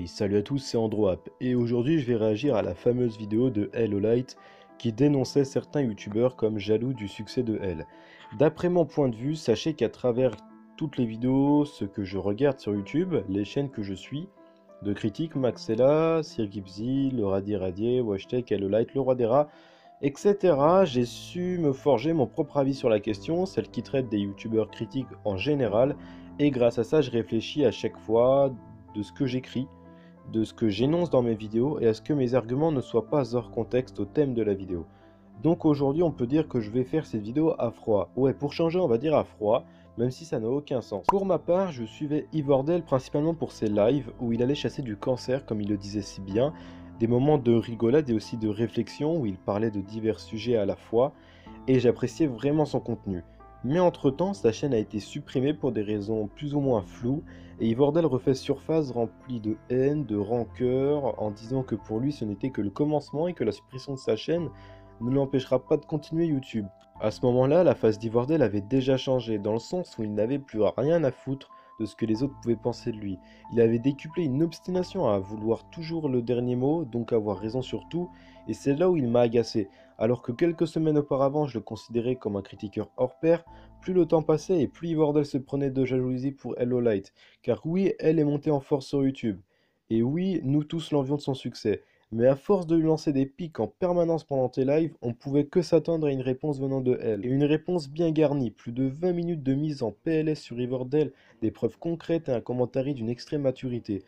Hey, salut à tous, c'est AndroApp et aujourd'hui je vais réagir à la fameuse vidéo de Hello-Light qui dénonçait certains youtubeurs comme jaloux du succès de Elle. D'après mon point de vue, sachez qu'à travers toutes les vidéos, ce que je regarde sur YouTube, les chaînes que je suis, de critiques, Maxella, Sir Gibzy, le Radier Radier, Washtech, Hello-Light, le Roi des Rats, etc. J'ai su me forger mon propre avis sur la question, celle qui traite des youtubeurs critiques en général, et grâce à ça je réfléchis à chaque fois de ce que j'écris, de ce que j'énonce dans mes vidéos et à ce que mes arguments ne soient pas hors contexte au thème de la vidéo. Donc aujourd'hui on peut dire que je vais faire cette vidéo à froid. Ouais, pour changer on va dire à froid, même si ça n'a aucun sens. Pour ma part, je suivais Ivordel principalement pour ses lives où il allait chasser du cancer comme il le disait si bien, des moments de rigolade et aussi de réflexion où il parlait de divers sujets à la fois et j'appréciais vraiment son contenu. Mais entre-temps, sa chaîne a été supprimée pour des raisons plus ou moins floues, et Ivordel refait surface rempli de haine, de rancœur, en disant que pour lui ce n'était que le commencement et que la suppression de sa chaîne ne l'empêchera pas de continuer YouTube. À ce moment-là, la face d'Ivordel avait déjà changé, dans le sens où il n'avait plus rien à foutre de ce que les autres pouvaient penser de lui. Il avait décuplé une obstination à vouloir toujours le dernier mot, donc avoir raison sur tout, et c'est là où il m'a agacé. Alors que quelques semaines auparavant je le considérais comme un critiqueur hors pair, plus le temps passait et plus Ivordel se prenait de jalousie pour Hello-Light. Car oui, elle est montée en force sur YouTube. Et oui, nous tous l'envions de son succès. Mais à force de lui lancer des pics en permanence pendant tes lives, on pouvait que s'attendre à une réponse venant de elle. Et une réponse bien garnie, plus de 20 minutes de mise en PLS sur Ivordel, des preuves concrètes et un commentaire d'une extrême maturité.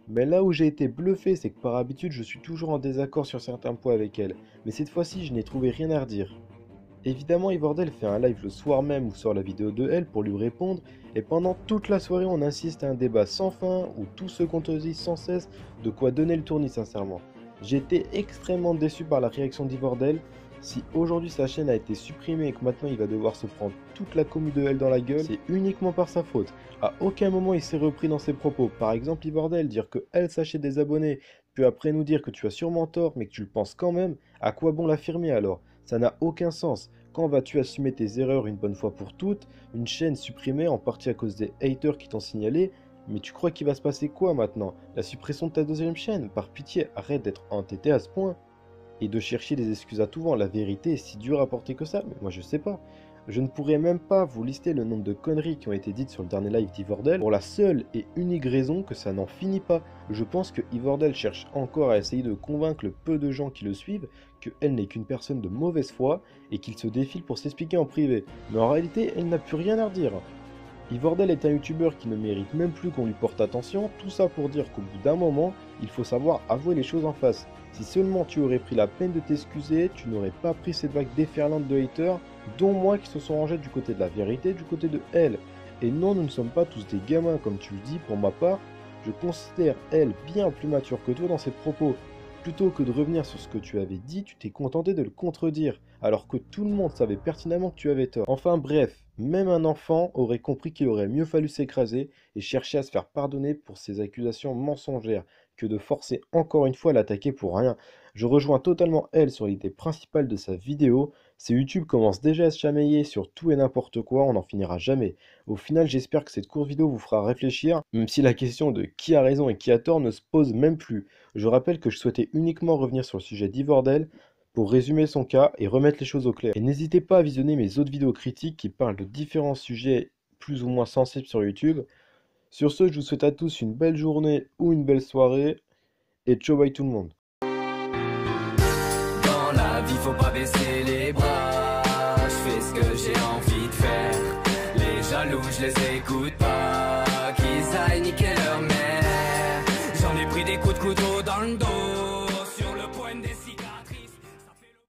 Mais là où j'ai été bluffé, c'est que par habitude, je suis toujours en désaccord sur certains points avec elle. Mais cette fois-ci, je n'ai trouvé rien à redire. Évidemment, Ivordel fait un live le soir même où sort la vidéo de elle pour lui répondre, et pendant toute la soirée, on insiste à un débat sans fin où tout se contredit sans cesse, de quoi donner le tournis sincèrement. J'ai été extrêmement déçu par la réaction d'Ivordel. Si aujourd'hui sa chaîne a été supprimée et que maintenant il va devoir se prendre toute la commu de elle dans la gueule, c'est uniquement par sa faute. À aucun moment il s'est repris dans ses propos. Par exemple, Ivordel dire que elle s'achète des abonnés, puis après nous dire que tu as sûrement tort mais que tu le penses quand même, à quoi bon l'affirmer alors? Ça n'a aucun sens. Quand vas-tu assumer tes erreurs une bonne fois pour toutes? Une chaîne supprimée en partie à cause des haters qui t'ont signalé? Mais tu crois qu'il va se passer quoi maintenant? La suppression de ta deuxième chaîne? Par pitié, arrête d'être entêté à ce point. Et de chercher des excuses à tout vent. La vérité est si dure à porter que ça, mais moi je sais pas. Je ne pourrais même pas vous lister le nombre de conneries qui ont été dites sur le dernier live d'Ivordel pour la seule et unique raison que ça n'en finit pas. Je pense que Ivordel cherche encore à essayer de convaincre le peu de gens qui le suivent que elle n'est qu'une personne de mauvaise foi et qu'il se défile pour s'expliquer en privé. Mais en réalité, elle n'a plus rien à redire. Ivordel est un youtubeur qui ne mérite même plus qu'on lui porte attention, tout ça pour dire qu'au bout d'un moment, il faut savoir avouer les choses en face. Si seulement tu aurais pris la peine de t'excuser, tu n'aurais pas pris cette vague déferlante de haters, dont moi qui se sont rangés du côté de la vérité, du côté de elle. Et non, nous ne sommes pas tous des gamins comme tu le dis, pour ma part, je considère elle bien plus mature que toi dans ses propos. Plutôt que de revenir sur ce que tu avais dit, tu t'es contenté de le contredire, alors que tout le monde savait pertinemment que tu avais tort. Enfin bref, même un enfant aurait compris qu'il aurait mieux fallu s'écraser et chercher à se faire pardonner pour ses accusations mensongères, que de forcer encore une fois à l'attaquer pour rien. Je rejoins totalement elle sur l'idée principale de sa vidéo, si YouTube commence déjà à se chamailler sur tout et n'importe quoi, on n'en finira jamais. Au final, j'espère que cette courte vidéo vous fera réfléchir, même si la question de qui a raison et qui a tort ne se pose même plus. Je rappelle que je souhaitais uniquement revenir sur le sujet d'Ivordel pour résumer son cas et remettre les choses au clair. Et n'hésitez pas à visionner mes autres vidéos critiques qui parlent de différents sujets plus ou moins sensibles sur YouTube. Sur ce, je vous souhaite à tous une belle journée ou une belle soirée et ciao bye tout le monde. Dans la vie, faut pas baisser les bras. Je fais ce que j'ai envie de faire. Les jaloux, je les écoute pas.